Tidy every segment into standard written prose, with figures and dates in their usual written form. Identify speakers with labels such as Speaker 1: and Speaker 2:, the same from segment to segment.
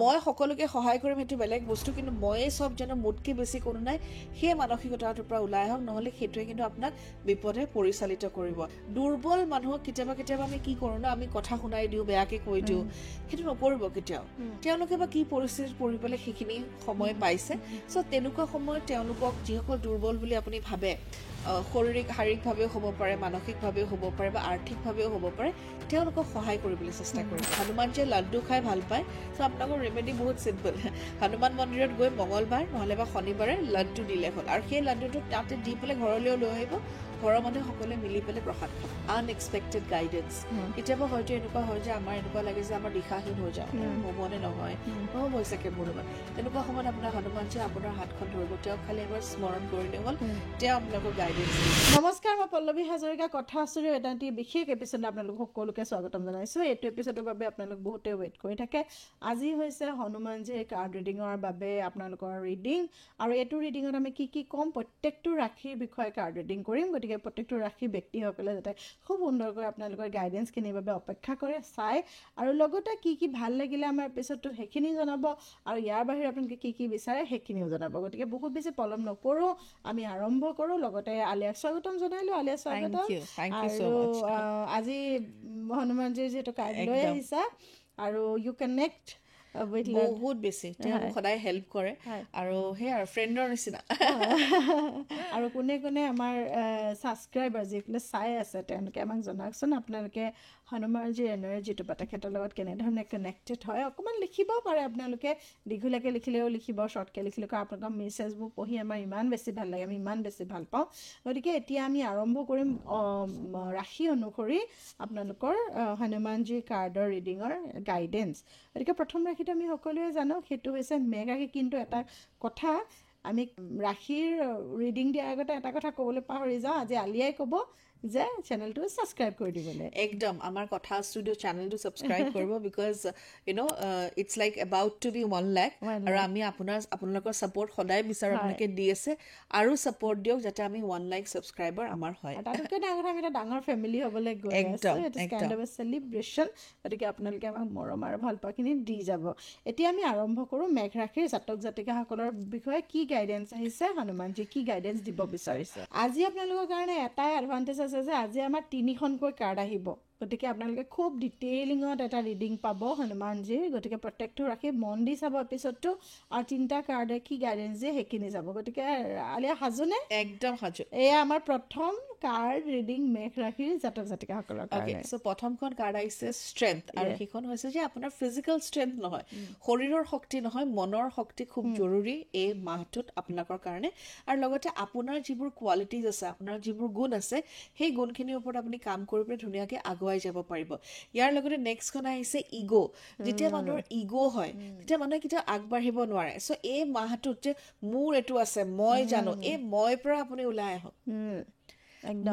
Speaker 1: মই সকলোকে সহায় কৰিম সেইটো বেলেগ বস্তু, কিন্তু ময়ে চব যেন মোতকে বেছি কোনো নাই সেই মানসিকতাটোৰ পৰা ওলাই আহক, নহলে সেইটোৱে কিন্তু আপোনাক বিপদে পৰিচালিত কৰিব। দুৰ্বল মানুহক কেতিয়াবা আমি কি কৰো ন, আমি কথা শুনাই দিওঁ, বেয়াকে কৈ দিওঁ, সেইটো নকৰিব কেতিয়াও। তেওঁলোকে বা কি পৰিস্থিতিত পৰি পেলাই সেইখিনি সময় পাইছে, চ' তেনেকুৱা সময়ত তেওঁলোকক যিসকল দুৰ্বল বুলি আপুনি ভাবে, শাৰীৰিকভাৱেও হ'ব পাৰে, মানসিকভাৱেও হ'ব পাৰে বা আৰ্থিকভাৱেও হ'ব পাৰে, তেওঁলোকক সহায় কৰিবলৈ চেষ্টা কৰিব। হনুমানজীয়ে লাড্ডু খাই ভাল পায়, চ' আপোনালোকৰ ৰেমেডি বহুত চিম্পল। হনুমান মন্দিৰত গৈ মঙলবাৰ নহ'লে বা শনিবাৰে লাড্ডু দিলে হ'ল, আৰু সেই লাড্ডুটো তাতে দি পেলাই ঘৰলৈও লৈ আহিব, ঘৰৰ মানুহে সকলোৱে মিলি পেলাই প্ৰসাদ খাব। Unexpected guidance. কেতিয়াবা হয়তো এনেকুৱা হয় যে আমাৰ এনেকুৱা লাগে যে আমাৰ দিশাহীন হৈ যাওঁ, হ'বনে নহয়, নহ'ব চাগে মোৰ লগত। তেনেকুৱা সময়ত আপোনাৰ হনুমানজীয়ে আপোনাৰ হাতখন ধৰিব, তেওঁক খালি এবাৰ স্মৰণ কৰিলে হ'ল, তেওঁ আপোনালোকক গাইডেন্স দিব।
Speaker 2: নমস্কাৰ, মই পল্লৱী হাজৰিকা, কথা আচুৰি এটা বিশেষ এপিছড আপোনালোক সকলোকে স্বাগতম জনাইছোঁ। এইটো এপিছডৰ বাবে আপোনালোক বহুতে ৱেইট কৰি থাকে। আজি হৈছে হনুমানজীৰ কাৰ্ড ৰিডিঙৰ বাবে আপোনালোকৰ ৰিডিং, আৰু এইটো ৰিডিঙত আমি কি কি ক'ম, প্ৰত্যেকটো ৰাশিৰ বিষয়ে কাৰ্ড ৰিডিং কৰিম। গতিকে প্ৰত্যেকটো ৰাশিৰ ব্যক্তিসকলে যাতে খুব সুন্দৰকৈ আপোনালোকৰ গাইডেন্সখিনিৰ বাবে অপেক্ষা কৰে, চাই, আৰু লগতে কি কি ভাল লাগিলে আমাৰ এপিছডটো সেইখিনি জনাব, আৰু ইয়াৰ বাহিৰে আপোনালোকে কি কি বিচাৰে সেইখিনিও জনাব। গতিকে বহুত বেছি পলম নকৰোঁ, আমি আৰম্ভ কৰোঁ। লগতে আলিয়াক স্বাগতম জনাইলোঁ। আলিয়া স্বাগতম। আৰু আজি হনুমানজীৰ যিহেতু কাৰ্ড লৈ আহিছা, আৰু ইউ কানেক্ট
Speaker 1: বহুত বেছি, তেওঁ সদায় হেল্প কৰে, আৰু সেই আৰু ফ্ৰেণ্ডৰ নিচিনা।
Speaker 2: আৰু কোনে কোনে আমাৰ ছাবস্ক্ৰাইবাৰ যিসকলে চাই আছে তেওঁলোকে আমাক জনাওকচোন, আপোনালোকে হনুমানজীৰ এনাৰ্জিটো বা তেখেতৰ লগত কেনেধৰণে কানেক্টেড হয়। অকণমান লিখিব পাৰে আপোনালোকে, দীঘলীয়াকৈ লিখিলেও লিখিব, শ্বৰ্টকৈ লিখিলেও। আপোনালোকৰ মেছেজবোৰ পঢ়ি আমাৰ ইমান বেছি ভাল লাগে, আমি ইমান বেছি ভাল পাওঁ। গতিকে এতিয়া আমি আৰম্ভ কৰিম ৰাশি অনুসৰি আপোনালোকৰ হনুমানজীৰ কাৰ্ডৰ ৰিডিঙৰ গাইডেন্স। গতিকে প্ৰথম ৰাশিটো আমি সকলোৱে জানো, সেইটো হৈছে মেঘ ৰাশি। কিন্তু এটা কথা, আমি ৰাশিৰ ৰিডিং দিয়াৰ আগতে এটা কথা ক'বলৈ পাহৰি যাওঁ। আজি আলিয়াই ক'ব যে চেনেলটো ছাবস্ক্ৰাইব কৰি দিবলৈ।
Speaker 1: একদম আমাৰ কথা ষ্টুডিঅ' চেনেলটো ছাবস্ক্ৰাইব কৰিব, because it's like about to be 1 lakh, আৰু আমি আপোনালোকৰ ছাপোৰ্ট সদায় বিচাৰোঁ, আপোনালোকে দি আছে, আৰু ছাপোৰ্ট দিয়ক যাতে আমি 1 লাখ ছাবস্ক্ৰাইবাৰ আমাৰ হয়।
Speaker 2: তাতকৈ ডাঙৰ কথা, আমি এটা ডাঙৰ ফেমিলি হ'বলৈ গৈ আছোঁ। It's kind of a celebration. গতিকে আপোনালোকে আমাক মৰম আৰু ভাল পোৱাখিনি দি যাব। এতিয়া আমি আৰম্ভ কৰোঁ মেঘ ৰাশিৰ জাতক জাতিকাসকলৰ বিষয়ে কি গাইডেন্স আহিছে, হনুমানজী কি গাইডেন্স দিব বিচাৰিছে। আজি আপোনালোকৰ কাৰণে এটাই এডভান্টেজ আছে যে আজি আমাৰ 3খনকৈ কাৰ্ড আহিব। গতিকে আপোনালোকে খুব ডিটেইলিঙত এটা ৰিডিং পাব হনুমানজীৰ। গতিকে প্ৰত্যেকটো ৰাশি মন দি চাব এপিছডটো, আৰু 3টা কাৰ্ডে কি গাইডেন্স দিয়ে সেইখিনি যাব। গতিকে আলিয়া সাজুনে?
Speaker 1: একদম সাজু।
Speaker 2: এয়া আমাৰ প্ৰথম কাৰ্ড ৰিডিং মেঘ ৰাশিৰ জাতক জাতিকাসকলৰ কাৰণে।
Speaker 1: চ' প্ৰথমখন কাৰ্ড আহিছে ষ্ট্ৰেংথ, আৰু সেইখন হৈছে যে আপোনাৰ ফিজিকেল ষ্ট্ৰেংথ নহয়, শৰীৰৰ শক্তি নহয়, মনৰ শক্তি খুব জৰুৰী এই মাহটোত আপোনালোকৰ কাৰণে। আৰু লগতে আপোনাৰ যিবোৰ কোৱালিটিজ আছে, আপোনাৰ যিবোৰ গুণ আছে, সেই গুণখিনিৰ ওপৰত আপুনি কাম কৰি পেলাই ধুনীয়াকৈ আগুৱাই যাব পাৰিব। ইয়াৰ লগতে নেক্সটখন আহিছে ইগ'। যেতিয়া মানুহৰ ইগ' হয়, তেতিয়া মানুহে কেতিয়াও আগবাঢ়িব নোৱাৰে। চ' এই মাহটোত যে মোৰ এইটো আছে, মই জানো, এই মই পৰা আপুনি ওলাই আহক।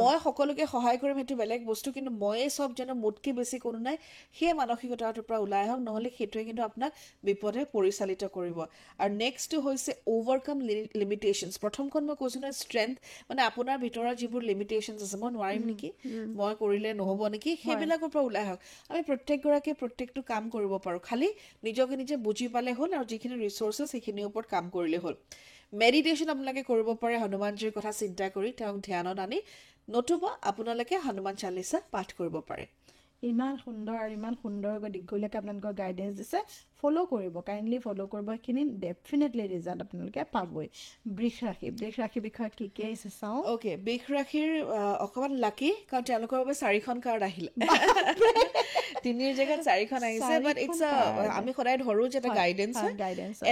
Speaker 1: মই সকলোকে সহায় কৰিম সেইটো বেলেগ বস্তু, কিন্তু ময়ে চব যেন মোতকে বেছি কোনো নাই সেই মানসিকতাটোৰ পৰা ওলাই আহক, নহলে সেইটোৱে কিন্তু আপোনাক বিপদে পৰিচালিত কৰিব। আৰু নেক্সটটো হৈছে অভাৰকাম লিমিটেশ্যনছ। প্ৰথমখন মই কৈছোঁ নহয় ষ্ট্ৰেংথ, মানে আপোনাৰ ভিতৰত যিবোৰ লিমিটেশ্যনছ আছে, মই নোৱাৰিম নেকি, মই কৰিলে নহ'ব নেকি, সেইবিলাকৰ পৰা ওলাই আহক। আমি প্ৰত্যেকগৰাকীয়ে প্ৰত্যেকটো কাম কৰিব পাৰোঁ, খালি নিজকে নিজে বুজি পালে হ'ল, আৰু যিখিনি ৰিচোৰ্চেছ সেইখিনিৰ ওপৰত কাম কৰিলে হ'ল। মেডিটেশ্যন আপোনালোকে কৰিব পাৰে হনুমানজীৰ কথা চিন্তা কৰি, তেওঁক ধ্যানত আনি, নতুবা আপোনালোকে হনুমান চালিচা পাঠ কৰিব পাৰে।
Speaker 2: ইমান সুন্দৰ আৰু ইমান সুন্দৰকৈ দীঘলীয়াকৈ আপোনালোকৰ গাইডেন্স দিছে। ফ'ল' কৰিব, কাইণ্ডলি ফ'ল' কৰিব, সেইখিনি ডেফিনেটলি ৰিজাল্ট আপোনালোকে পাবই। বৃষ ৰাশিৰ বিষয়ে কি কি আহিছে চাওঁ।
Speaker 1: অ'কে, বৃষ ৰাশিৰ অকণমান লাকি, কাৰণ তেওঁলোকৰ বাবে 4খন কাৰ্ড আহিলে। 3ৰ জেগাত 4খন আহিছে, বাট ইটছ আমি সদায় ধৰোঁ যে এটা গাইডেন্স হয়।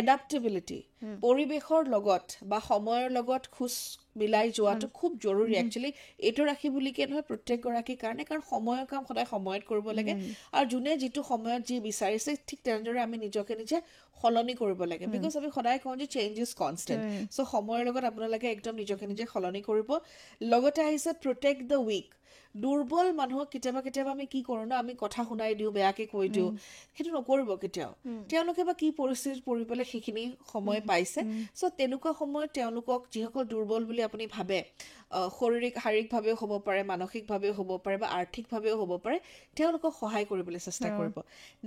Speaker 1: এডাপ্টেবিলিটি, পৰিৱেশৰ লগত বা সময়ৰ লগত খোজ মিলাই যোৱাটো খুব জৰুৰী। একচুৱেলি এইটো ৰাশি বুলিকে নহয়, প্ৰত্যেকগৰাকীৰ কাৰণে, কাৰণ সময়ৰ কাম সদায় সময়ত কৰিব লাগে, আৰু যোনে যিটো সময়ত যি বিচাৰিছে ঠিক তেনেদৰে আমি নিজকে নিজে সলনি কৰিব লাগে। বিকজ আমি সদায় কওঁ যে চেঞ্জ ইজ কনষ্টেণ্ট। চ' সময়ৰ লগত আপোনালোকে একদম নিজকে নিজে সলনি কৰিব। লগতে আহিছে প্ৰটেক্ট দ্য উইক। দুৰ্বল মানুহক কেতিয়াবা আমি কি কৰোঁ ন, আমি কথা শুনাই দিওঁ, বেয়াকে কৈ দিওঁ, সেইটো নকৰিব কেতিয়াও। তেওঁলোকে বা কি পৰিস্থিতিত পৰি পেলাই সেইখিনি সময় পাইছে, চ' তেনেকুৱা সময়ত তেওঁলোকক যিসকল দুৰ্বল বুলি আপুনি ভাবে, শাৰীৰিকভাৱেও হ'ব পাৰে, মানসিকভাৱেও হ'ব পাৰে বা আৰ্থিকভাৱেও হ'ব পাৰে, তেওঁলোকক সহায় কৰিবলৈ চেষ্টা কৰিব।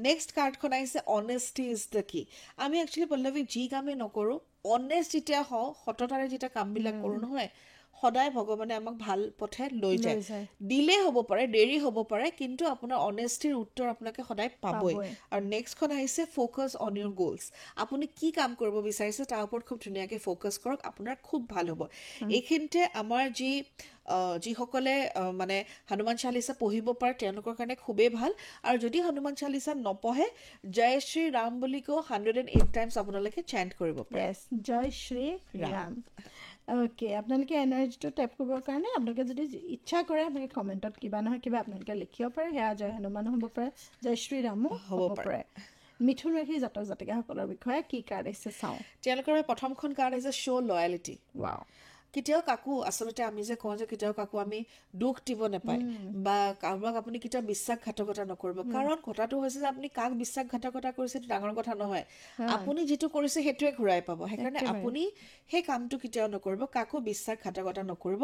Speaker 1: নেক্সট কাৰ্ডখন আহিছে অনেষ্টি ইজ দ্য কি। আমি একচুৱেলি পল্লৱী যি কামেই নকৰোঁ, অনেষ্ট যেতিয়া হওঁ, সততাৰে যেতিয়া কামবিলাক কৰোঁ নহয়, সদায় ভগৱানে আমাক ভাল পথে লৈ যায়। দিলে হ'ব পাৰে, দেৰি হ'ব পাৰে, কিন্তু আপোনাৰ অনেষ্টিৰ উত্তৰ আপোনাকে সদায় পাবই। আৰু নেক্সটখন আহিছে ফ'কাছ অন ইউৰ গ'লছ। আপুনি কি কাম কৰিব বিচাৰিছে তাৰ ওপৰত খুব ধুনীয়াকৈ ফ'কাছ কৰক, আপোনাৰ খুব ভাল হ'ব। এইখিনিতে আমাৰ যিসকলে মানে হনুমান চালিচা পঢ়িব পাৰে তেওঁলোকৰ কাৰণে খুবেই ভাল। আৰু যদি হনুমান চালিচা নপঢ়ে, জয় শ্ৰী ৰাম বুলি কওঁ 108 টাইমছ আপোনালোকে চেণ্ট কৰিব পাৰে।
Speaker 2: জয় শ্ৰী ৰাম। অ'কে, আপোনালোকে এনাৰ্জিটো টেপ কৰিবৰ কাৰণে আপোনালোকে যদি ইচ্ছা কৰে আপোনালোকে কমেণ্টত কিবা নহয় কিবা আপোনালোকে লিখিব পাৰে। সেয়া জয় হনুমান হ'ব পাৰে, জয় শ্ৰী ৰামো হ'ব পাৰে। মিথুন ৰাশি জাতক জাতিকাসকলৰ বিষয়ে কি কাৰ্ড আহিছে চাওঁ।
Speaker 1: তেওঁলোকৰ প্ৰথমখন কাৰ্ড আহিছে শ্ব' লয়েলিটি।
Speaker 2: ৱাও।
Speaker 1: কেতিয়াও কাকো আচলতে আমি যে কওঁ যে কেতিয়াও কাকো আমি দুখ দিব নাপায় বা কাৰোবাক আপুনি কেতিয়াও বিশ্বাসঘাতকতা নকৰিব। কাৰণ কথাটো হৈছে যে আপুনি কাক বিশ্বাসঘাতকতা কৰিছে সেইটো ডাঙৰ কথা নহয়, আপুনি যিটো কৰিছে সেইটোৱে ঘূৰাই পাব। সেইকাৰণে আপুনি সেই কামটো কেতিয়াও নকৰিব, কাকো বিশ্বাসঘাতকতা নকৰিব।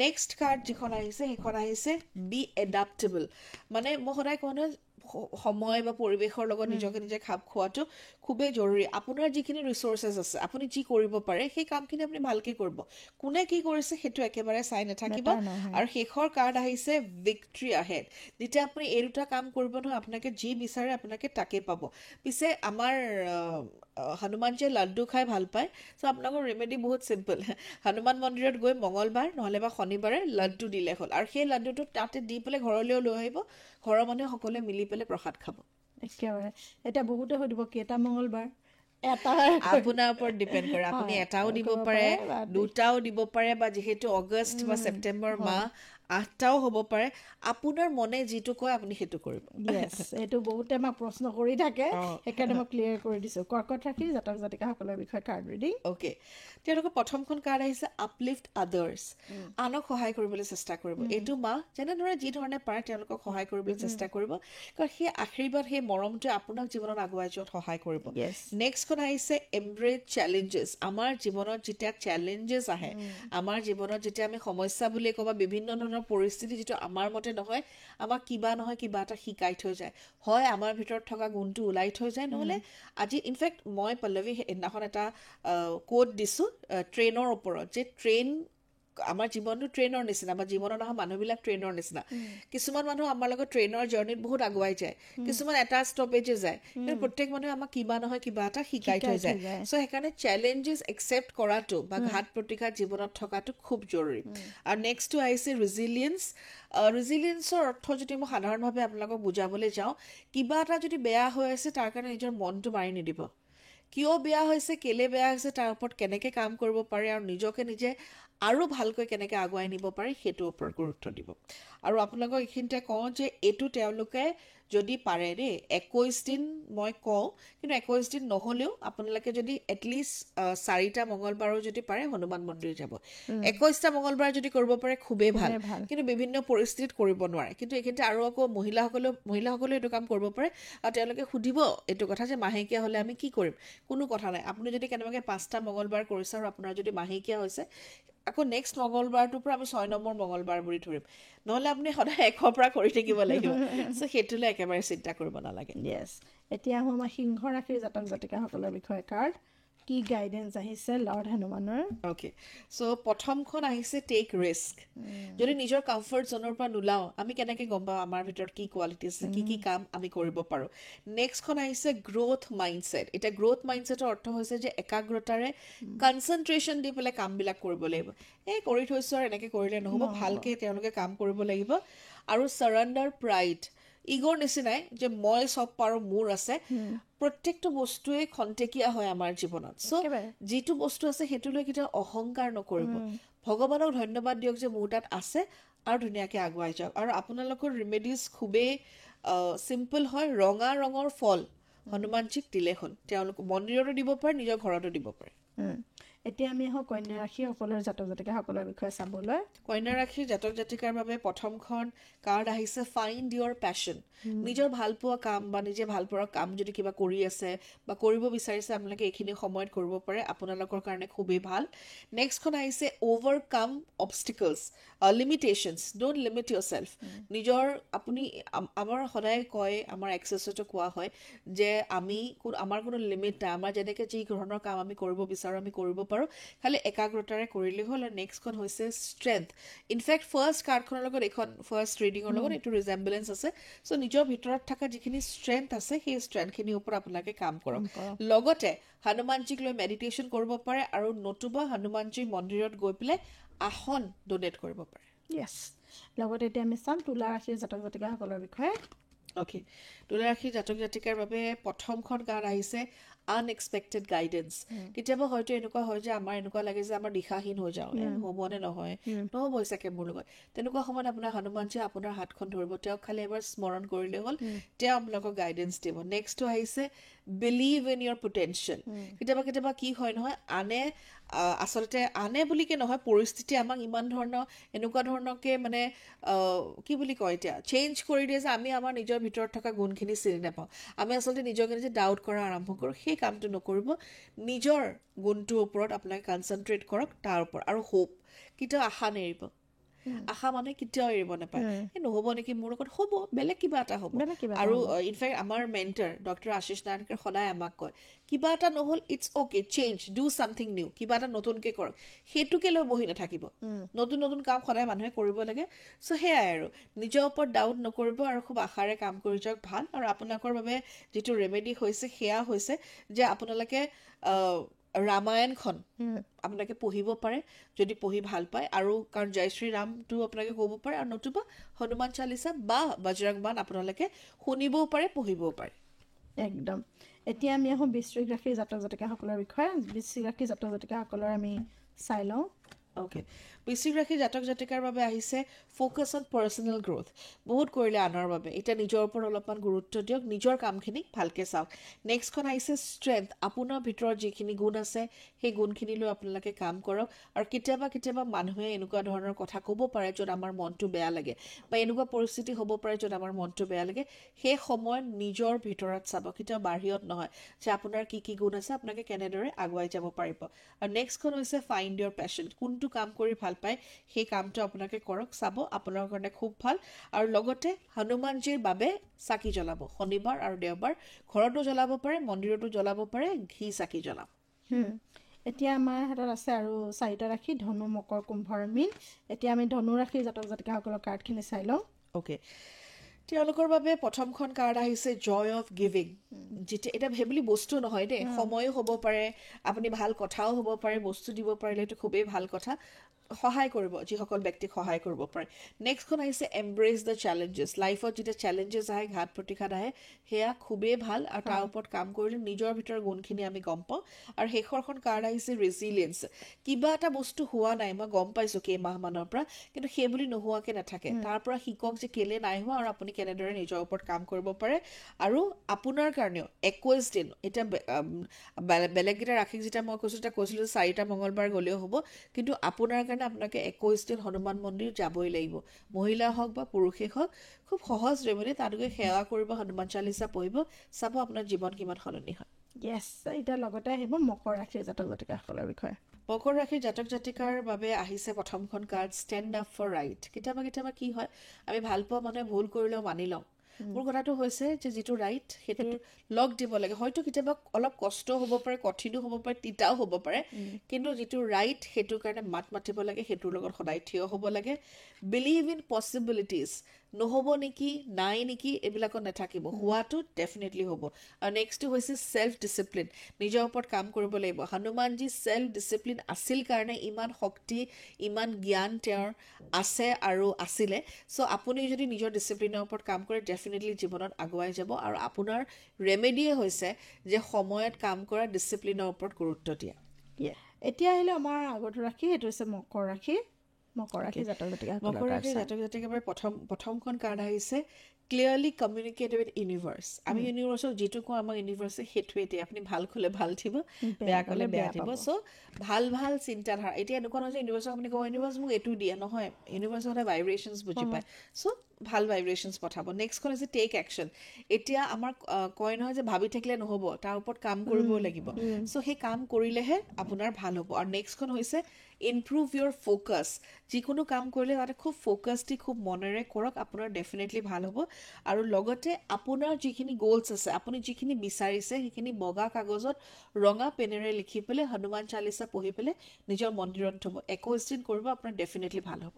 Speaker 1: নেক্সট কাৰ্ড যিখন আহিছে সেইখন আহিছে বি এডাপ্টেবল। মানে মই সদায় কওঁ নহয়, সময় বা পৰিৱেশৰ লগত নিজকে নিজে খাপ খোৱাটো খুবেই জৰুৰী। আপোনাৰ যিখিনি ৰিচোৰ্চেছ আছে, আপুনি যি কৰিব পাৰে সেই কামখিনি আপুনি ভালকৈ কৰিব। কোনে কি কৰিছে সেইটো একেবাৰে চাই নাথাকিব। আৰু শেষৰ কাৰ্ড আহিছে ভিক্ট্ৰি আহেড। যেতিয়া আপুনি এই দুটা কাম কৰিব নহয়, আপোনাকে যি বিচাৰে আপোনাকে তাকে পাব। পিছে আমাৰ হনুমানজীয়ে লাড্ডু খাই ভাল পায়, চ' আপোনালোকৰ ৰেমেডি বহুত চিম্পল। হনুমান মন্দিৰত গৈ মঙলবাৰ নহ'লে বা শনিবাৰে লাড্ডু দিলে হ'ল, আৰু সেই লাড্ডুটো তাতে দি পেলাই ঘৰলৈও লৈ আহিব, ঘৰৰ মানুহে সকলোৱে মিলি পেলাই প্ৰসাদ খাব।
Speaker 2: একেবাৰে। এতিয়া বহুতে সুধিব কেইটা মঙলবাৰ, এটা
Speaker 1: আপোনাৰ ওপৰত ডিপেণ্ড কৰে। আপুনি এটাও দিব পাৰে, দুটাও দিব পাৰে, বা যিহেতু অগষ্ট বা ছেপ্টেম্বৰ মাহ 8টাও হ'ব পাৰে। আপোনাৰ মনে যিটো কয় আপুনি সেইটো কৰিব।
Speaker 2: এইটো বহুতে আমাক প্ৰশ্ন কৰি থাকে, সেইকাৰণে মই ক্লিয়াৰ কৰি দিছোঁ। কৰ্কট ৰাশি জাতক জাতিকাসকলৰ বিষয়ে কাৰ্ড ৰিডিং।
Speaker 1: অ'কে, তেওঁলোকৰ প্ৰথমখন কাৰ্ড আহিছে আপলিফ্ট আদাৰ্ছ। আনক সহায় কৰিবলৈ চেষ্টা কৰিব। এইটো মাহ যেনেদৰে যি ধৰণে পাৰে তেওঁলোকক সহায় কৰিবলৈ চেষ্টা কৰিব, কাৰণ সেই আশীৰ্বাদ, সেই মৰমটোৱে আপোনাক জীৱনত আগুৱাই যোৱাত সহায় কৰিব। নেক্সটখন আহিছে এমব্ৰেছ চেলেঞ্জেছ। আমাৰ জীৱনত যেতিয়া চেলেঞ্জেছ আহে, আমাৰ জীৱনত যেতিয়া আমি সমস্যা বুলি কওঁ বা বিভিন্ন ধৰণৰ পৰিস্থিতি যিটো আমাৰ মতে নহয়, আমাক কিবা নহয় কিবা এটা শিকাই থৈ যায়। হয় আমাৰ ভিতৰত থকা গুণটো ওলাই থৈ যায়, নহ'লে আজি ইনফেক্ট মই পল্লৱী সেইদিনাখন এটা কোড দিছোঁ ট্ৰেইনৰ ওপৰত, যে ট্ৰেইন আমাৰ জীৱনটো ট্ৰেইনৰ নিচিনা, বা জীৱনত অহা মানুহবিলাক ট্ৰেইনৰ নিচিনা। কিছুমান মানুহ আমাৰ লগত ট্ৰেইনৰ জাৰ্ণিত বহুত আগুৱাই যায়, কিছুমান এটা ষ্টপেজে যায়, কিন্তু প্ৰত্যেক মানুহে আমাক কিবা নহয় কিবা এটা শিকাই থৈ যায়। চ' সেইকাৰণে চেলেঞ্জেছ একচেপ্ট কৰাটো বা ঘাত প্ৰতিঘাত জীৱনত থকাটো খুব জৰুৰী। আৰু নেক্সটটো আহিছে ৰিজিলিয়েঞ্চ। ৰিজিলিয়েঞ্চৰ অৰ্থ যদি মই সাধাৰণভাৱে আপোনালোকক বুজাবলৈ যাওঁ, কিবা এটা যদি বেয়া হৈ আছে তাৰ কাৰণে নিজৰ মনটো মাৰি নিদিব। কিয় বেয়া হৈছে, কেলে বেয়া হৈছে, তাৰ ওপৰত কেনেকৈ কাম কৰিব পাৰে আৰু নিজকে নিজে আৰু ভালকৈ কেনেকৈ আগুৱাই নিব পাৰে সেইটোৰ ওপৰত গুৰুত্ব দিব। আৰু আপোনালোকক এইখিনিতে কওঁ যে এইটো তেওঁলোকে যদি পাৰে দেই, 21 দিন মই কওঁ, কিন্তু 21 দিন নহ'লেও আপোনালোকে যদি এটলিষ্ট 4টা মঙলবাৰো যদি পাৰে হনুমান মন্দিৰ যাব। 21টা মঙলবাৰ যদি কৰিব পাৰে খুবেই ভাল, কিন্তু বিভিন্ন পৰিস্থিতিত কৰিব নোৱাৰে। কিন্তু এইখিনিতে আৰু আকৌ মহিলাসকলেও এইটো কাম কৰিব পাৰে। আৰু তেওঁলোকে সুধিব এইটো কথা যে মাহেকীয়া হ'লে আমি কি কৰিম। কোনো কথা নাই, আপুনি যদি কেনেবাকৈ 5টা মঙলবাৰ কৰিছে আৰু আপোনাৰ যদি মাহেকীয়া হৈছে, আকৌ নেক্সট মঙলবাৰটোৰ পৰা আমি 6 নম্বৰ মঙলবাৰ বুলি ধৰিম, নহ'লে আপুনি সদায় 100ৰ পৰা কৰি থাকিব লাগিব। চ' সেইটোলৈ একেবাৰে চিন্তা কৰিব নালাগে।
Speaker 2: এতিয়া আহোঁ আমাৰ সিংহ ৰাশিৰ জাতক জাতিকাসকলৰ বিষয়ে কাৰ্ড। কি গাইডেঞ্চ আহিছে লৰ্ড হনুমানৰ?
Speaker 1: অ'কে, চ' প্ৰথমখন আহিছে টেক ৰিস্ক। যদি নিজৰ কমফৰ্ট জ'নৰ পৰা নোলাওঁ, আমি কেনেকৈ গম পাওঁ আমাৰ ভিতৰত কি কোৱালিটি আছে, কি কাম আমি কৰিব পাৰোঁ। নেক্সটখন আহিছে গ্ৰ'থ মাইণ্ডছেট। এতিয়া গ্ৰ'থ মাইণ্ডছেটৰ অৰ্থ হৈছে যে একাগ্ৰতাৰে কনচেনট্ৰেশ্যন দি পেলাই কামবিলাক কৰিব লাগিব। কৰি থৈছোঁ আৰু এনেকৈ কৰিলে নহ'ব, ভালকৈ তেওঁলোকে কাম কৰিব লাগিব। আৰু চাৰেণ্ডাৰ প্ৰাইড, ইগৰ নিচিনাই যে মই চব পাৰোঁ, মোৰ আছে। প্ৰত্যেকটো বস্তুৱেই খন্তেকীয়া হয় আমাৰ জীৱনত। চ' যিটো বস্তু আছে সেইটোলৈ কেতিয়াও অহংকাৰ নকৰিব। ভগৱানক ধন্যবাদ দিয়ক যে মোৰ তাত আছে, আৰু ধুনীয়াকৈ আগুৱাই যাওক। আৰু আপোনালোকৰ ৰিমেডিজ খুবেই চিম্পল হয়। ৰঙা ৰঙৰ ফল হনুমানজীক দিলে হ'ল, তেওঁলোক মন্দিৰতো দিব পাৰে, নিজৰ ঘৰতো দিব পাৰে।
Speaker 2: এতিয়া আমি আহোঁ কন্যা ৰাশিসকলৰ জাতক জাতিকাসকলৰ বিষয়ে চাবলৈ
Speaker 1: কন্যা ৰাশিৰ জাতক জাতিকাৰ বাবে প্ৰথমখন কাৰ্ড আহিছে ফাইণ্ড ইয়ৰ পেশ্যন নিজৰ ভালপোৱা কাম বা নিজে ভালপোৱা কাম যদি কিবা কৰি আছে বা কৰিব বিচাৰিছে আপোনালোকে এইখিনি সময়ত কৰিব পাৰে আপোনালোকৰ কাৰণে খুবেই ভাল নেক্সটখন আহিছে overcome obstacles limitations don't limit yourself নিজৰ আপুনি আমাৰ সদায় কয় আমাৰ এক্সেছতো কোৱা হয় যে আমাৰ কোনো লিমিট নাই আমাৰ যেনেকৈ যি ধৰণৰ কাম আমি কৰিব বিচাৰোঁ আমি কৰিব পাৰোঁ খালি একাগ্ৰতাৰে কৰিলে হ'ল আৰু নেক্সটখন হৈছে ষ্ট্ৰেংথ ইনফেক্ট ফাৰ্ষ্ট কাৰ্ডখনৰ লগত এইখন ফাৰ্ষ্ট ৰিডিঙৰ লগত এইটো ৰিজেম্বলেঞ্চ আছে চ' নিজৰ ভিতৰত থকা যিখিনি ষ্ট্ৰেংথ আছে সেই ষ্ট্ৰেংথখিনিৰ ওপৰত আপোনালোকে কাম কৰক লগতে হনুমানজীক লৈ মেডিটেশ্যন কৰিব পাৰে আৰু নতুবা হনুমানজীৰ মন্দিৰত গৈ পেলাই আসন ডনেট কৰিব পাৰে
Speaker 2: য়েছ লগতে এতিয়া আমি চাম তুলা ৰাশিৰ জাতক জাতিকাসকলৰ বিষয়ে
Speaker 1: অ'কে তুলা ৰাশিৰ জাতক জাতিকাৰ বাবে প্ৰথমখন কাৰ্ড আহিছে আনএক্সপেক্টেড গাইডেন্স কেতিয়াবা হয়তো এনেকুৱা হয় যে আমাৰ এনেকুৱা লাগে যে আমাৰ দিশাহীন হৈ যাওঁ হ'বনে নহয় নহ'ব চাগে মোৰ লগত তেনেকুৱা সময়ত আপোনাৰ হনুমানজীয়ে আপোনাৰ হাতখন ধৰিব তেওঁক খালি এবাৰ স্মৰণ কৰিলে হ'ল তেওঁ আপোনালোকক গাইডেন্স দিব নেক্সটটো আহিছে বিলিভ ইন ইয়ৰ পটেনচিয়েল কেতিয়াবা কি হয় নহয় আচলতে আনে বুলিকে নহয় পৰিস্থিতি আমাক ইমান ধৰণৰ এনেকুৱা ধৰণকে মানে কি বুলি কয় এতিয়া চেঞ্জ কৰি দিয়ে যে আমি আমাৰ নিজৰ ভিতৰত থকা গুণখিনি চিনি নাপাওঁ আমি আচলতে নিজকে নিজে ডাউট কৰা আৰম্ভ কৰোঁ সেই কামটো নকৰিব নিজৰ গুণটোৰ ওপৰত আপোনালোকে কনচেনট্ৰেট কৰক তাৰ ওপৰত আৰু হোপ কেতিয়াও আশা নেৰিব আশা মানুহে কেতিয়াও এৰিব নাপায় নহ'ব নেকি মোৰ লগত হ'ব বেলেগ কিবা এটা হ'ব আৰু ইনফেক্ট আমাৰ মেণ্টাৰ ডক্টৰ আশিষ নাৰায়ণকে সদায় আমাক কয় কিবা এটা নহ'ল it's okay change do something new কিবা এটা নতুনকৈ কৰক সেইটোকে লৈ বহি নাথাকিব নতুন নতুন কাম সদায় মানুহে কৰিব লাগে চ' সেয়াই আৰু নিজৰ ওপৰত ডাউট নকৰিব আৰু খুব আশাৰে কাম কৰি যাওক ভাল আৰু আপোনালোকৰ বাবে যিটো ৰেমেডি হৈছে সেয়া হৈছে যে আপোনালোকে ৰামায়ণখন আপোনালোকে পঢ়িব পাৰে যদি পঢ়ি ভাল পায় আৰু কাৰণ জয় শ্ৰী ৰামটো আপোনালোকে ক'ব পাৰে আৰু নতুবা হনুমান চালিচা বা বজৰং বাণ আপোনালোকে শুনিবও পাৰে পঢ়িবও পাৰে
Speaker 2: একদম এতিয়া আমি আহোঁ বৃশ্চিক ৰাশিৰ জাতক জাতিকাসকলৰ বিষয়ে বৃশ্চিক ৰাশিৰ জাতক জাতিকাসকলৰ আমি চাই লওঁ
Speaker 1: অ'কে বৃশ্চিক ৰাশিৰ জাতক জাতিকাৰ বাবে আহিছে ফ'কাছ অন পাৰ্চনেল গ্ৰ'থ বহুত কৰিলে আনৰ বাবে এতিয়া নিজৰ ওপৰত অলপমান গুৰুত্ব দিয়ক নিজৰ কামখিনি ভালকৈ চাওক নেক্সটখন আহিছে ষ্ট্ৰেংথ আপোনাৰ ভিতৰত যিখিনি গুণ আছে সেই গুণখিনি লৈ আপোনালোকে কাম কৰক আৰু কেতিয়াবা মানুহে এনেকুৱা ধৰণৰ কথা ক'ব পাৰে য'ত আমাৰ মনটো বেয়া লাগে বা এনেকুৱা পৰিস্থিতি হ'ব পাৰে য'ত আমাৰ মনটো বেয়া লাগে সেই সময়ত নিজৰ ভিতৰত চাব কেতিয়াও বাহিৰত নহয় যে আপোনাৰ কি গুণ আছে আপোনালোকে কেনেদৰে আগুৱাই যাব পাৰিব আৰু নেক্সটখন হৈছে ফাইণ্ড ইয়ৰ পেশ্যন কোনটো কাম কৰি ভাল পায় সেই কামটো আপোনালোকে কৰক চাব আপোনাৰ কাৰণে খুব ভাল আৰু লগতে হনুমানজীৰ বাবে চাকি জ্বলাব শনিবাৰ আৰু দেওবাৰ ঘৰতো জ্বলাব পাৰে মন্দিৰতো জ্বলাব পাৰে ঘি চাকি জ্বলাব
Speaker 2: এতিয়া আমাৰ হাতত আছে আৰু 4টা ৰাশি ধনু মকৰ কুম্ভৰ মীন এতিয়া আমি ধনু ৰাশিৰ জাতক জাতিকাসকলৰ কাৰ্ডখিনি চাই লওঁ
Speaker 1: অ'কে তেওঁলোকৰ বাবে প্ৰথমখন কাৰ্ড আহিছে জয় অফ গিভিং যেতিয়া এটা সেইবুলি বস্তু নহয় দেই সময়ো হ'ব পাৰে আপুনি ভাল কথাও হ'ব পাৰে বস্তু দিব পাৰিলে সেইটো খুবেই ভাল কথা সহায় কৰিব যিসকল ব্যক্তিক সহায় কৰিব পাৰে নেক্সটখন আহিছে এমব্ৰেছ দ্য চেলেঞ্জেছ লাইফত যেতিয়া চেলেঞ্জেছ আহে ঘাত প্ৰতিঘাত আহে সেয়া খুবেই ভাল আৰু তাৰ ওপৰত কাম কৰিলে নিজৰ ভিতৰৰ গুণখিনি আমি গম পাওঁ আৰু শেষৰখন কাৰ্ড আহিছে ৰেজিলিয়েঞ্চ কিবা এটা বস্তু হোৱা নাই মই গম পাইছোঁ কেইমাহমানৰ পৰা কিন্তু সেইবুলি নোহোৱাকৈ নাথাকে তাৰ পৰা শিকক যে কেলে নাই হোৱা আৰু আপুনি কেনেদৰে নিজৰ ওপৰত কাম কৰিব পাৰে আৰু আপোনাৰ কাৰণেও 21 দিন এতিয়া বেলেগকেইটা ৰাশিক যেতিয়া মই কৈছিলোঁ 4টা মঙলবাৰ গ'লেও হ'ব কিন্তু আপোনাৰ কাৰণে আপোনালোকে 21 দিন হনুমান মন্দিৰ যাবই লাগিব মহিলা হওক বা পুৰুষেই হওক খুব সহজ ৰেমেডি তাত গৈ সেৱা কৰিব হনুমান চালিচা পঢ়িব চাব আপোনাৰ জীৱন কিমান সলনি হয়
Speaker 2: য়েছ এতিয়া লগতে আহিব মকৰ ৰাশিৰ জাতক জাতিকাসকলৰ বিষয়ে
Speaker 1: মকৰ ৰাশিৰ জাতক জাতিকাৰ বাবে আহিছে প্ৰথমখন card stand up for right কেতিয়াবা কি হয় আমি ভাল পোৱা মানুহে ভুল কৰিলেও মানি লওঁ মোৰ কথাটো হৈছে যে যিটো ৰাইট সেইটো লগ দিব লাগে হয়তো কেতিয়াবা অলপ কষ্ট হ'ব পাৰে কঠিনো হ'ব পাৰে তিতাও হ'ব পাৰে কিন্তু যিটো ৰাইট সেইটোৰ কাৰণে মাত মাতিব লাগে সেইটোৰ লগত সদায় থিয় হ'ব লাগে বিলিভ ইন পচিবিলিটিজ নহ'ব নেকি নাই নেকি এইবিলাকত নাথাকিব হোৱাটো ডেফিনেটলি হ'ব আৰু নেক্সটটো হৈছে ছেল্ফ ডিচিপ্লিন নিজৰ ওপৰত কাম কৰিব লাগিব হনুমানজী ছেল্ফ ডিচিপ্লিন আছিল কাৰণে ইমান শক্তি ইমান জ্ঞান তেওঁৰ আছে আৰু আছিলে চ' আপুনি যদি নিজৰ ডিচিপ্লিনৰ ওপৰত কাম কৰে ডেফিনেটলি জীৱনত আগুৱাই যাব আৰু আপোনাৰ ৰেমেডিয়ে হৈছে যে সময়ত কাম কৰা ডিচিপ্লিনৰ ওপৰত গুৰুত্ব দিয়া
Speaker 2: এতিয়া আহিলে আমাৰ আগত ৰাশি সেইটো হৈছে মকৰ ৰাশি মকৰ ৰাশি জাতক জাতিকাসকলৰ
Speaker 1: মকৰ ৰাশিৰ জাতক জাতিকাৰ বাবে প্ৰথমখন কাৰ্ড আহিছে ক্লিয়াৰলি কমিউনিকেট উইথ ইউনিভাৰ্চ আমি ইউনিভাৰ্চক যিটো কওঁ আমাক ইউনিভাৰ্চে সেইটোৱে দিয়ে আপুনি ভাল ক'লে ভাল দিব বেয়া ক'লে বেয়া দিব চ' ভাল ভাল চিন্তাধাৰা এতিয়া এনেকুৱা নহয় যে ইউনিভাৰ্চক আপুনি কওঁ ইউনিভাৰ্চ মোক এইটো দিয়ে নহয় ইউনিভাৰ্চৰ সদায় ভাইব্ৰেশ্যনছ বুজি পায় চ' ভাল ভাইব্ৰেশ্যনছ পঠাব নেক্সটখন হৈছে টেক একশ্যন এতিয়া আমাৰ কয় নহয় যে ভাবি থাকিলে নহ'ব তাৰ ওপৰত কাম কৰিবও লাগিব চ' সেই কাম কৰিলেহে আপোনাৰ ভাল হ'ব আৰু নেক্সটখন হৈছে ইমপ্ৰুভ ইয়'ৰ ফ'কাছ যিকোনো কাম কৰিলে তাতে খুব ফ'কাছ দি খুব মনেৰে কৰক আপোনাৰ ডেফিনেটলি ভাল হ'ব আৰু লগতে আপোনাৰ যিখিনি গ'লছ আছে আপুনি যিখিনি বিচাৰিছে সেইখিনি বগা কাগজত ৰঙা পেনেৰে লিখি পেলাই হনুমান চালিচা পঢ়ি পেলাই নিজৰ মন্দিৰত থ'ব 21 দিন কৰিব আপোনাৰ ডেফিনেটলি ভাল হ'ব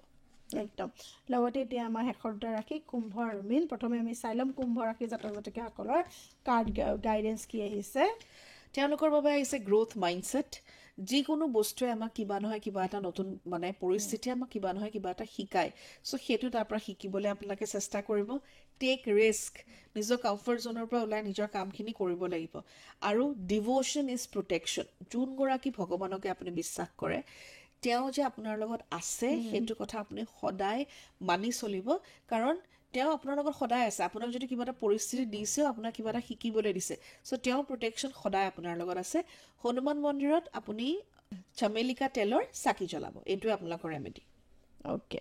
Speaker 2: একদম লগতে এতিয়া আমাৰ শেষৰ দুটা ৰাশি কুম্ভ আৰু মীন প্ৰথমে আমি চাই ল'ম কুম্ভ ৰাশি জাতক জাতিকাসকলৰ কাৰ্ড গাইডেঞ্চ কি আহিছে
Speaker 1: তেওঁলোকৰ বাবে আহিছে গ্ৰ'থ মাইণ্ডছেট যিকোনো বস্তুৱে আমাক কিবা নহয় কিবা এটা নতুন মানে পৰিস্থিতি আমাক কিবা নহয় কিবা এটা শিকায় চ' সেইটো তাৰ পৰা শিকিবলৈ আপোনালোকে চেষ্টা কৰিব টেক ৰিস্ক নিজৰ কমফৰ্ট জ'নৰ পৰা ওলাই নিজৰ কামখিনি কৰিব লাগিব আৰু ডিভ'শ্যন ইজ প্ৰটেকশ্যন যোনগৰাকী ভগৱানকে আপুনি বিশ্বাস কৰে তেওঁ যে আপোনাৰ লগত আছে সেইটো কথা আপুনি সদায় মানি চলিব কাৰণ তেওঁ আপোনাৰ লগত সদায় আছে আপোনাক যদি কিবা এটা পৰিস্থিতি দিছেও আপোনাক কিবা এটা শিকিবলৈ দিছে চ' তেওঁৰ প্ৰটেকশ্যন সদায় আপোনাৰ লগত আছে হনুমান মন্দিৰত আপুনি চমেলিকা তেলৰ চাকি জ্বলাব এইটোৱে আপোনালোকৰ ৰেমেডি
Speaker 2: অ'কে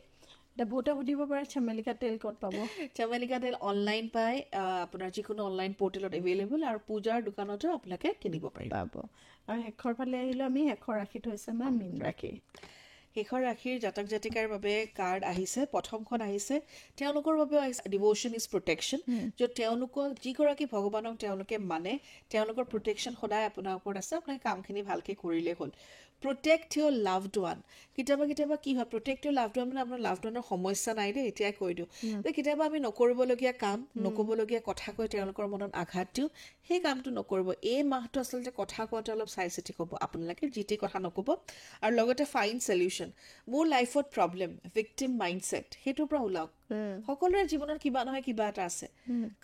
Speaker 2: এতিয়া বহুতে সুধিব পাৰে চমেলিকা তেল ক'ত পাব
Speaker 1: চমেলিকা তেল অনলাইন পায় আপোনাৰ যিকোনো অনলাইন পৰ্টেলত এভেইলেবল আৰু পূজাৰ দোকানতো আপোনালোকে কিনিব পাৰিব
Speaker 2: পাব আৰু শেষৰ ফালে আহিলোঁ আমি শেষৰ ৰাশিটো হৈছে আমাৰ মীন ৰাশি
Speaker 1: শেষৰ ৰাশিৰ জাতক জাতিকাৰ বাবে কাৰ্ড আহিছে প্ৰথমখন আহিছে তেওঁলোকৰ বাবেও আহিছে ডিভ'শ্যন ইজ প্ৰটেকশ্যন য'ত তেওঁলোকক যিগৰাকী ভগৱানক তেওঁলোকে মানে তেওঁলোকৰ প্ৰটেকশ্যন সদায় আপোনাৰ ওপৰত আছে আপোনাৰ কামখিনি ভালকৈ কৰিলেই হ'ল প্ৰটেক্ট ইয়'ৰ লাভড ওৱান কেতিয়াবা কি হয় প্ৰটেক্ট ইয়'ৰ লাভড ওৱান মানে আপোনাৰ লাভড ওৱানৰ সমস্যা নাই দেই এতিয়াই কৈ দিওঁ যে কেতিয়াবা আমি নকৰিবলগীয়া কাম নক'বলগীয়া কথা কৈ তেওঁলোকৰ মনত আঘাত দিওঁ সেই কামটো নকৰিব এই মাহটো আচলতে কথা কওঁতে অলপ চাই চিতি ক'ব আপোনালোকে যি টি কথা নক'ব আৰু লগতে ফাইন চলিউশ্যন মোৰ লাইফত প্ৰব্লেম ভিক্টিম মাইণ্ডছেট সেইটোৰ পৰা ওলাওক সকলোৰে জীৱনত কিবা নহয় কিবা এটা আছে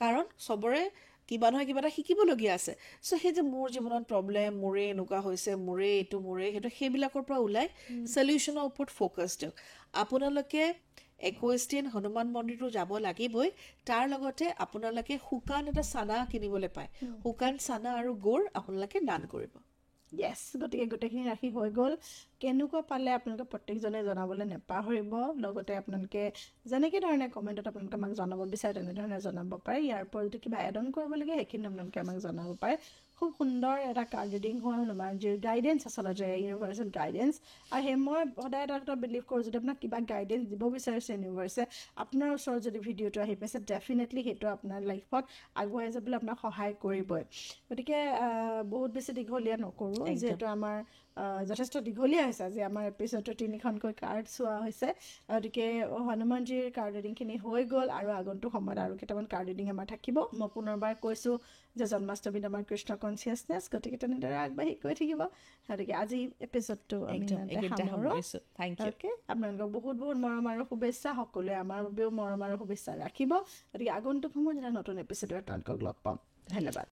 Speaker 1: কাৰণ চবৰে কিবা নহয় কিবা এটা শিকিবলগীয়া আছে চ' সেই যে মোৰ জীৱনত প্ৰব্লেম মোৰে এনেকুৱা হৈছে মোৰে এইটো মোৰে সেইটো সেইবিলাকৰ পৰা ওলাই চলিউশ্যনৰ ওপৰত ফ'কাছ দিয়ক আপোনালোকে 21 দিন হনুমান মন্দিৰটো যাব লাগিবই তাৰ লগতে আপোনালোকে শুকান এটা চানা কিনিবলৈ পায় শুকান চানা আৰু গুড় আপোনালোকে দান কৰিব
Speaker 2: য়েছ গতিকে গোটেইখিনি ৰাশি হৈ গ'ল কেনেকুৱা পালে আপোনালোকে প্ৰত্যেকজনে জনাবলৈ নেপাহৰিব লগতে আপোনালোকে যেনেকৈ ধৰণে কমেণ্টত আপোনালোকে আমাক জনাব বিচাৰে তেনেধৰণে জনাব পাৰে ইয়াৰ পৰা যদি কিবা এড অন কৰিবলগীয়া সেইখিনি আপোনালোকে আমাক জনাব পাৰে খুব সুন্দৰ এটা কাৰ্ড ৰিডিং হয় হনুমানজীৰ গাইডেঞ্চ আচলতে ইউনিভাৰ্চেল গাইডেঞ্চ আৰু সেই মই সদায় এটা বিলিভ কৰোঁ যদি আপোনাক কিবা গাইডেঞ্চ দিব বিচাৰিছে ইউনিভাৰ্চে আপোনাৰ ওচৰত যদি ভিডিঅ'টো আহি পাইছে ডেফিনেটলি সেইটো আপোনাৰ লাইফত আগুৱাই যাবলৈ আপোনাক সহায় কৰিবই গতিকে বহুত বেছি দীঘলীয়া নকৰোঁ যিহেতু আমাৰ যথেষ্ট দীঘলীয়া হৈছে আজি আমাৰ এপিছ'ডটো 3খনকৈ কাৰ্ড চোৱা হৈছে গতিকে হনুমানজীৰ কাৰ্ড ৰিডিংখিনি হৈ গ'ল আৰু আগন্তুক সময়ত আৰু কেইটামান কাৰ্ড ৰিডিং আমাৰ থাকিব মই পুনৰবাৰ কৈছোঁ যে জন্মাষ্টমীত আমাৰ কৃষ্ণ কনচিয়াছনেছ গতিকে তেনেদৰে আগবাঢ়ি গৈ থাকিব গতিকে আজি এপিছ'ডটো আপোনালোকক বহুত বহুত মৰম আৰু শুভেচ্ছা সকলোৱে আমাৰ বাবেও মৰম আৰু শুভেচ্ছা ৰাখিব গতিকে আগন্তুক সময়ত এটা নতুন এপিছ'ডত আপোনালোকক লগ পাম ধন্যবাদ